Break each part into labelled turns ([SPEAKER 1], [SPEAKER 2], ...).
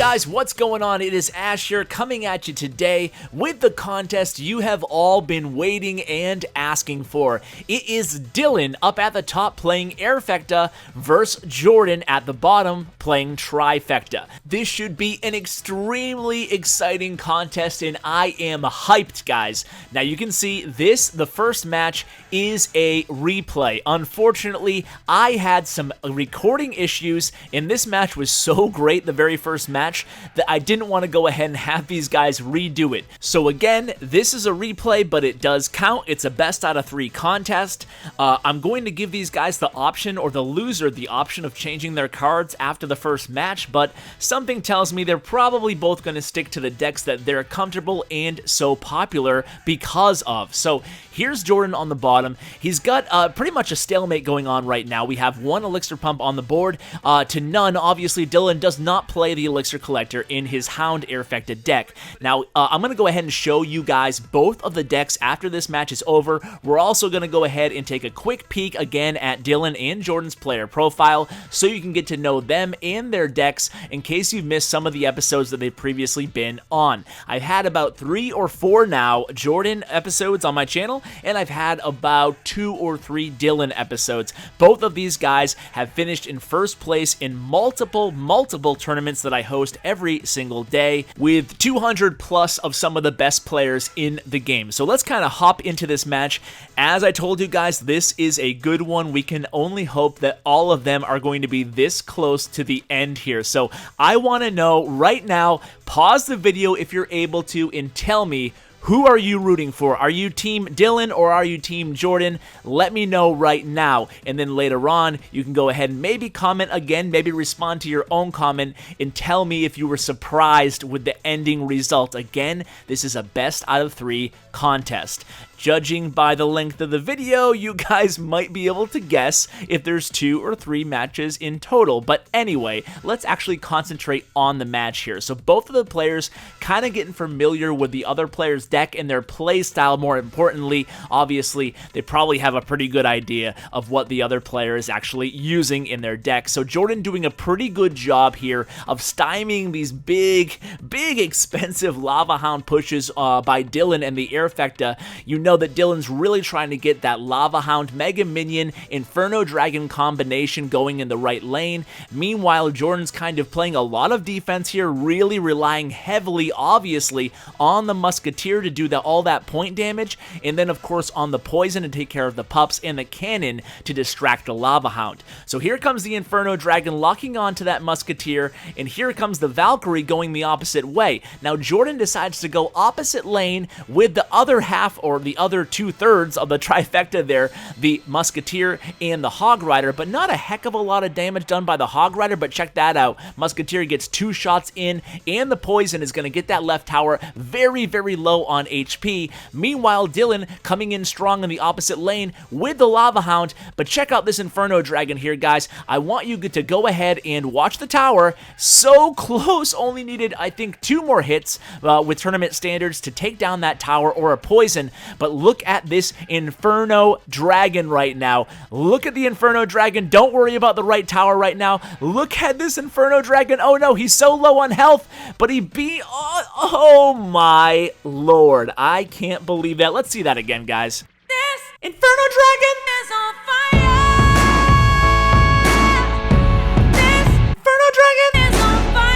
[SPEAKER 1] guys, what's going on? It is Ash here coming at you today with the contest you have all been waiting and asking for. It is Dylan up at the top playing Airfecta versus Jordan at the bottom playing Trifecta. This should be an extremely exciting contest and I am hyped, guys. Now you can see the first match is a replay. Unfortunately, I had some recording issues and this match was so great, the very first match, that I didn't want to go ahead and have these guys redo it. So again, this is a replay, but it does count. It's a best out of 3 contest. I'm going to give these guys the option, or the loser the option, of changing their cards after the first match, but something tells me they're probably both going to stick to the decks that they're comfortable and so popular because of. So here's Jordan on the bottom. He's got pretty much a stalemate going on right now. We have 1 Elixir Pump on the board to none. Obviously, Dylan does not play the Elixir Collector in his Hound Airfecta deck. Now, I'm going to go ahead and show you guys both of the decks after this match is over. We're also going to go ahead and take a quick peek again at Dylan and Jordan's player profile so you can get to know them and their decks in case you've missed some of the episodes that they've previously been on. I've had about 3 or 4 now Jordan episodes on my channel, and I've had about 2 or 3 Dylan episodes. Both of these guys have finished in first place in multiple tournaments that I host every single day, with 200 plus of some of the best players in the game. So let's kind of hop into this match. As I told you guys, this is a good one. We can only hope that all of them are going to be this close to the end here. So I want to know right now, pause the video if you're able to, and tell me, who are you rooting for? Are you Team Dylan or are you Team Jordan? Let me know right now. And then later on, you can go ahead and maybe comment again, maybe respond to your own comment and tell me if you were surprised with the ending result. Again, this is a best out of 3 contest. Judging by the length of the video, you guys might be able to guess if there's 2 or 3 matches in total. But anyway, let's actually concentrate on the match here. So both of the players kind of getting familiar with the other player's deck and their play style. More importantly, obviously, they probably have a pretty good idea of what the other player is actually using in their deck. So Jordan doing a pretty good job here of stymieing these big expensive Lava Hound pushes by Dylan and the Airfecta. You know that Dylan's really trying to get that Lava Hound, Mega Minion, Inferno Dragon combination going in the right lane. Meanwhile, Jordan's kind of playing a lot of defense here, really relying heavily, obviously, on the Musketeer to do all that point damage, and then, of course, on the Poison to take care of the pups, and the Cannon to distract the Lava Hound. So here comes the Inferno Dragon locking onto that Musketeer, and here comes the Valkyrie going the opposite way. Now, Jordan decides to go opposite lane with the other half, or the other 2/3 of the Trifecta there, the Musketeer and the Hog Rider, but not a heck of a lot of damage done by the Hog Rider. But check that out, Musketeer gets 2 shots in, and the Poison is going to get that left tower very low on HP. Meanwhile, Dylan coming in strong in the opposite lane with the Lava Hound. But check out this Inferno Dragon here, guys. I want you to go ahead and watch the tower. So close, only needed, I think, 2 more hits with tournament standards to take down that tower or a Poison. But look at this Inferno Dragon right now. Look at the Inferno Dragon. Don't worry about the right tower right now. Look at this Inferno Dragon. Oh no, he's so low on health, but he beat... Oh my lord. I can't believe that. Let's see that again, guys. This Inferno Dragon is on fire. This Inferno Dragon is on fire.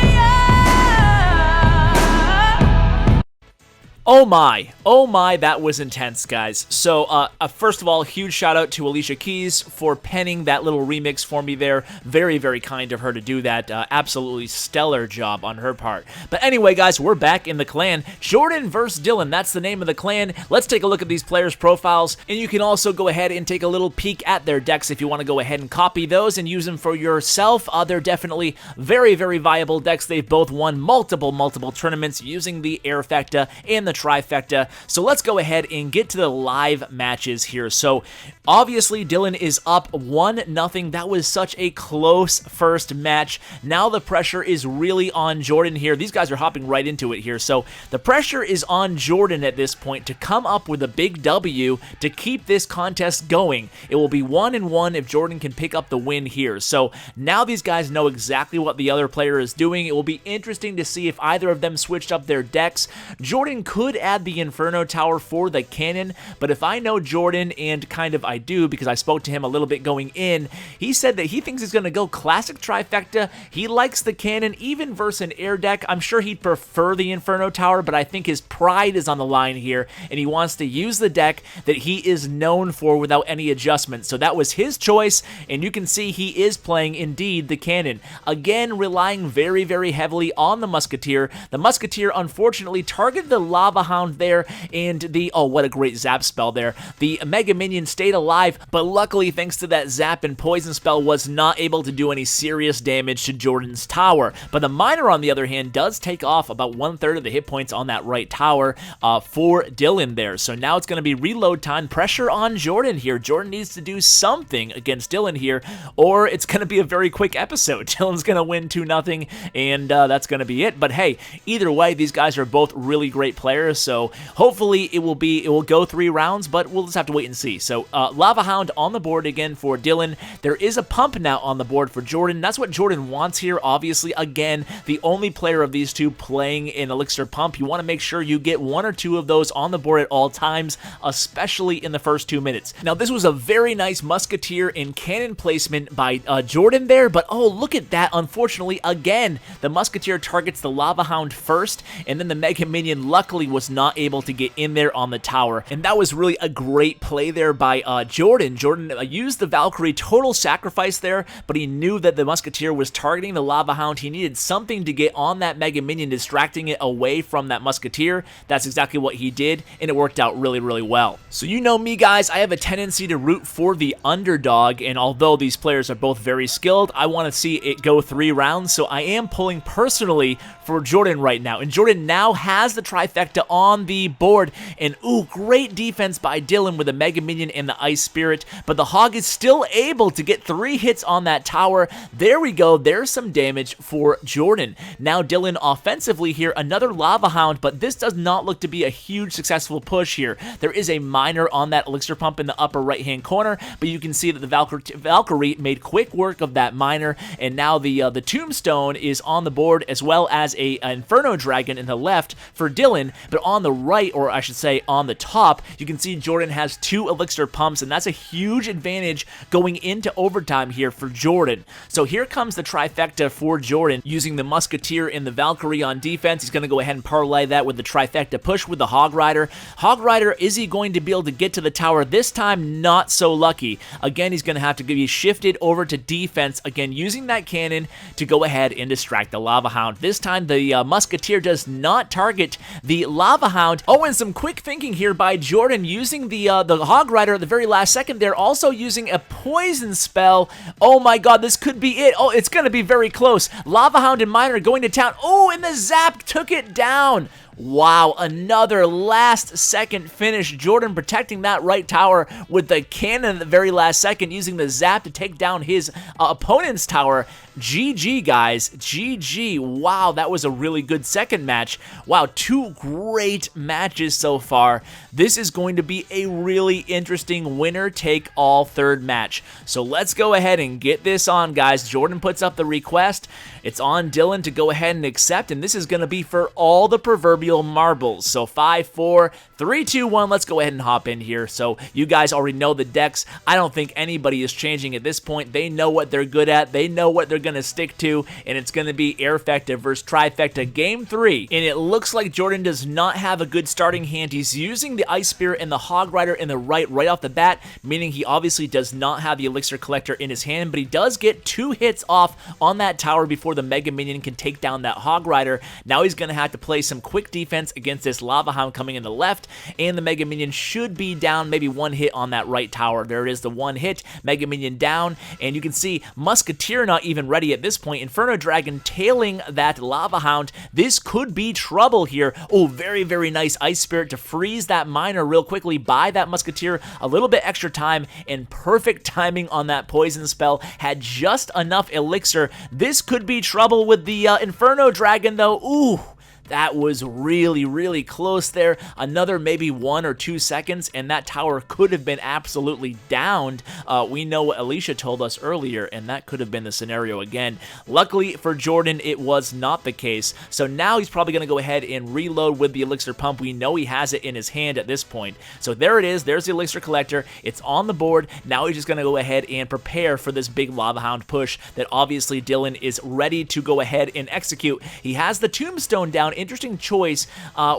[SPEAKER 1] Oh my, that was intense, guys. So, first of all, huge shout out to Alicia Keys for penning that little remix for me there. Very kind of her to do that. Absolutely stellar job on her part. But anyway, guys, we're back in the clan. Jordan versus Dylan, that's the name of the clan. Let's take a look at these players' profiles, and you can also go ahead and take a little peek at their decks if you want to go ahead and copy those and use them for yourself. They're definitely very viable decks. They've both won multiple tournaments using the Airfecta and the the Trifecta. So let's go ahead and get to the live matches here. So obviously Dylan is up 1-0. That was such a close first match. Now the pressure is really on Jordan here. These guys are hopping right into it here. So the pressure is on Jordan at this point to come up with a big W to keep this contest going. It will be 1-1 if Jordan can pick up the win here. So now these guys know exactly what the other player is doing. It will be interesting to see if either of them switched up their decks. Jordan could add the Inferno Tower for the cannon, but if I know Jordan, and kind of I do because I spoke to him a little bit going in, he said that he thinks he's going to go classic Trifecta. He likes the cannon, even versus an air deck. I'm sure he'd prefer the Inferno Tower, but I think his pride is on the line here, and he wants to use the deck that he is known for without any adjustments. So that was his choice, and you can see he is playing indeed the cannon. Again, relying very, very heavily on the Musketeer. The Musketeer unfortunately targeted the Lava Hound there, and the, oh, what a great zap spell there. The Mega Minion stayed alive, but luckily thanks to that zap and poison spell was not able to do any serious damage to Jordan's tower. But the Miner on the other hand does take off about 1/3 of the hit points on that right tower for Dylan there. So now it's going to be reload time. Pressure on Jordan here. Jordan needs to do something against Dylan here, or it's going to be a very quick episode. Dylan's going to win 2-0, and that's going to be it. But hey, either way, these guys are both really great players, so hopefully it will go 3 rounds, but we'll just have to wait and see. So Lava Hound on the board again for Dylan. There is a pump now on the board for Jordan. That's what Jordan wants here. Obviously, again, the only player of these two playing an Elixir pump. You want to make sure you get 1 or 2 of those on the board at all times, especially in the first 2 minutes. Now, this was a very nice Musketeer and cannon placement by Jordan there, but oh, look at that. Unfortunately, again, the Musketeer targets the Lava Hound first, and then the Mega Minion luckily was not able to get in there on the tower, and that was really a great play there by Jordan. Jordan used the Valkyrie total sacrifice there, but he knew that the Musketeer was targeting the Lava Hound. He needed something to get on that Mega Minion, distracting it away from that Musketeer. That's exactly what he did, and it worked out really, really well. So you know me, guys, I have a tendency to root for the underdog, and although these players are both very skilled, I want to see it go 3 rounds, so I am pulling personally for Jordan right now, and Jordan now has the Trifecta on the board, and ooh, great defense by Dylan with the Mega Minion and the Ice Spirit, but the Hog is still able to get 3 hits on that tower. There we go, there's some damage for Jordan. Now Dylan offensively here, another Lava Hound, but this does not look to be a huge successful push here. There is a Miner on that Elixir pump in the upper right hand corner, but you can see that the Valkyrie made quick work of that Miner, and now the Tombstone is on the board, as well as a Inferno Dragon in the left for Dylan, but on the right, or I should say on the top, you can see Jordan has 2 Elixir pumps, and that's a huge advantage going into overtime here for Jordan. So here comes the Trifecta for Jordan, using the Musketeer and the Valkyrie on defense. He's going to go ahead and parlay that with the Trifecta push with the Hog Rider. Hog Rider, is he going to be able to get to the tower? This time, not so lucky. Again, he's going to have to be shifted over to defense, again, using that cannon to go ahead and distract the Lava Hound. This time, the Musketeer does not target the Lava Hound. Oh, and some quick thinking here by Jordan, using the Hog Rider at the very last second there, also using a poison spell. Oh my god, this could be it. Oh, it's going to be very close. Lava Hound and Miner going to town. Oh, and the zap took it down. Wow, another last-second finish. Jordan protecting that right tower with the cannon at the very last second, using the zap to take down his opponent's tower. GG, guys. GG. Wow, that was a really good second match. Wow, 2 great matches so far. This is going to be a really interesting winner-take-all third match. So let's go ahead and get this on, guys. Jordan puts up the request. It's on Dylan to go ahead and accept, and this is going to be for all the proverbial marbles. So 5, 4, 3, 2, 1, let's go ahead and hop in here. So you guys already know the decks. I don't think anybody is changing at this point. They know what they're good at. They know what they're going to stick to, and it's going to be Airfecta versus Trifecta Game 3. And it looks like Jordan does not have a good starting hand. He's using the Ice Spirit and the Hog Rider in the right off the bat, meaning he obviously does not have the Elixir Collector in his hand, but he does get 2 hits off on that tower before the Mega Minion can take down that Hog Rider. Now he's going to have to play some quick defense against this Lava Hound coming in the left, and the Mega Minion should be down, maybe 1 hit on that right tower. There it is, the 1 hit, Mega Minion down, and you can see Musketeer not even ready at this point. Inferno Dragon tailing that Lava Hound. This could be trouble here. Oh, very, very nice Ice Spirit to freeze that miner real quickly, buy that Musketeer a little bit extra time, and perfect timing on that poison spell. Had just enough elixir. This could be trouble with the Inferno Dragon, though. Ooh. That was really, really close there. Another maybe 1 or 2 seconds, and that tower could have been absolutely downed. We know what Alicia told us earlier, and that could have been the scenario again. Luckily for Jordan, it was not the case. So now he's probably going to go ahead and reload with the Elixir Pump. We know he has it in his hand at this point. So there it is. There's the Elixir Collector. It's on the board. Now he's just going to go ahead and prepare for this big Lava Hound push that obviously Dylan is ready to go ahead and execute. He has the Tombstone down. Interesting choice.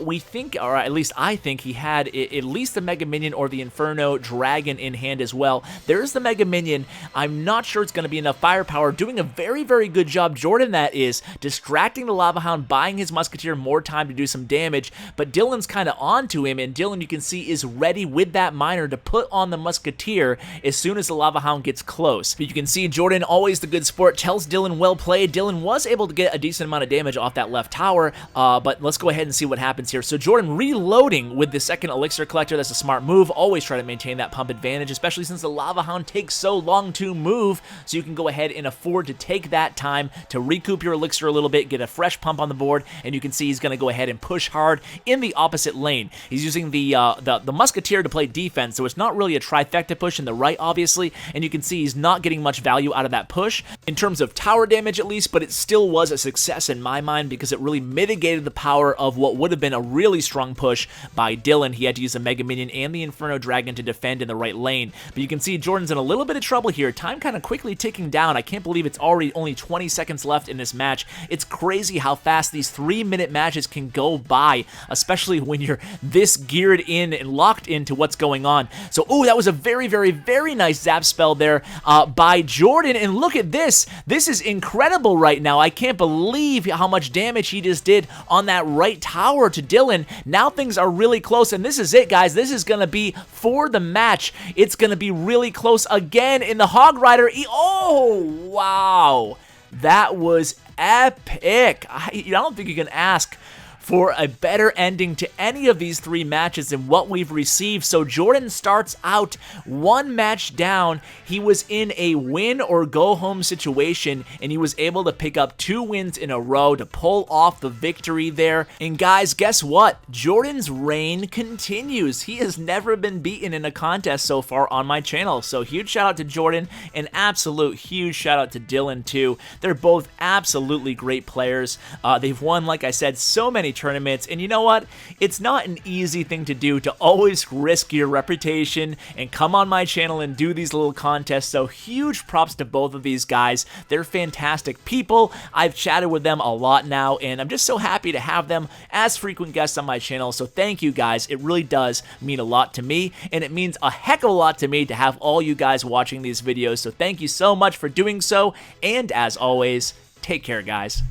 [SPEAKER 1] We think, or at least I think, he had at least the Mega Minion or the Inferno Dragon in hand as well. There's the Mega Minion. I'm not sure it's going to be enough firepower. Doing a very, very good job, Jordan, that is, distracting the Lava Hound, buying his Musketeer more time to do some damage, but Dylan's kind of onto him, and Dylan, you can see, is ready with that miner to put on the Musketeer as soon as the Lava Hound gets close. But you can see Jordan, always the good sport, tells Dylan, well played. Dylan was able to get a decent amount of damage off that left tower, but let's go ahead and see what happens here. So Jordan reloading with the second Elixir Collector. That's a smart move. Always try to maintain that pump advantage, especially since the Lava Hound takes so long to move, so you can go ahead and afford to take that time to recoup your Elixir a little bit, get a fresh pump on the board, and you can see he's going to go ahead and push hard in the opposite lane. He's using the Musketeer to play defense, so it's not really a Trifecta push in the right, obviously, and you can see he's not getting much value out of that push, in terms of tower damage at least, but it still was a success in my mind because it really mitigated the power of what would have been a really strong push by Dylan. He had to use the Mega Minion and the Inferno Dragon to defend in the right lane. But you can see Jordan's in a little bit of trouble here. Time kind of quickly ticking down. I can't believe it's already only 20 seconds left in this match. It's crazy how fast these 3-minute matches can go by, especially when you're this geared in and locked into what's going on. So, oh, that was a very, very, very nice zap spell there by Jordan. And look at this. This is incredible right now. I can't believe how much damage he just did on that right tower to Dylan. Now things are really close, and this is it, guys. This is going to be for the match. It's going to be really close again in the Hog Rider. Oh, wow. That was epic. I don't think you can ask for a better ending to any of these 3 matches than what we've received. So Jordan starts out 1 match down. He was in a win or go home situation, and he was able to pick up 2 wins in a row to pull off the victory there. And guys, guess what? Jordan's reign continues. He has never been beaten in a contest so far on my channel. So huge shout out to Jordan, and absolute huge shout out to Dylan too. They're both absolutely great players. They've won, like I said, so many tournaments, and you know what? It's not an easy thing to do, to always risk your reputation and come on my channel and do these little contests. So huge props to both of these guys. They're fantastic people. I've chatted with them a lot now, and I'm just so happy to have them as frequent guests on my channel. So thank you guys. It really does mean a lot to me, and it means a heck of a lot to me to have all you guys watching these videos. So thank you so much for doing so, and as always, take care, guys.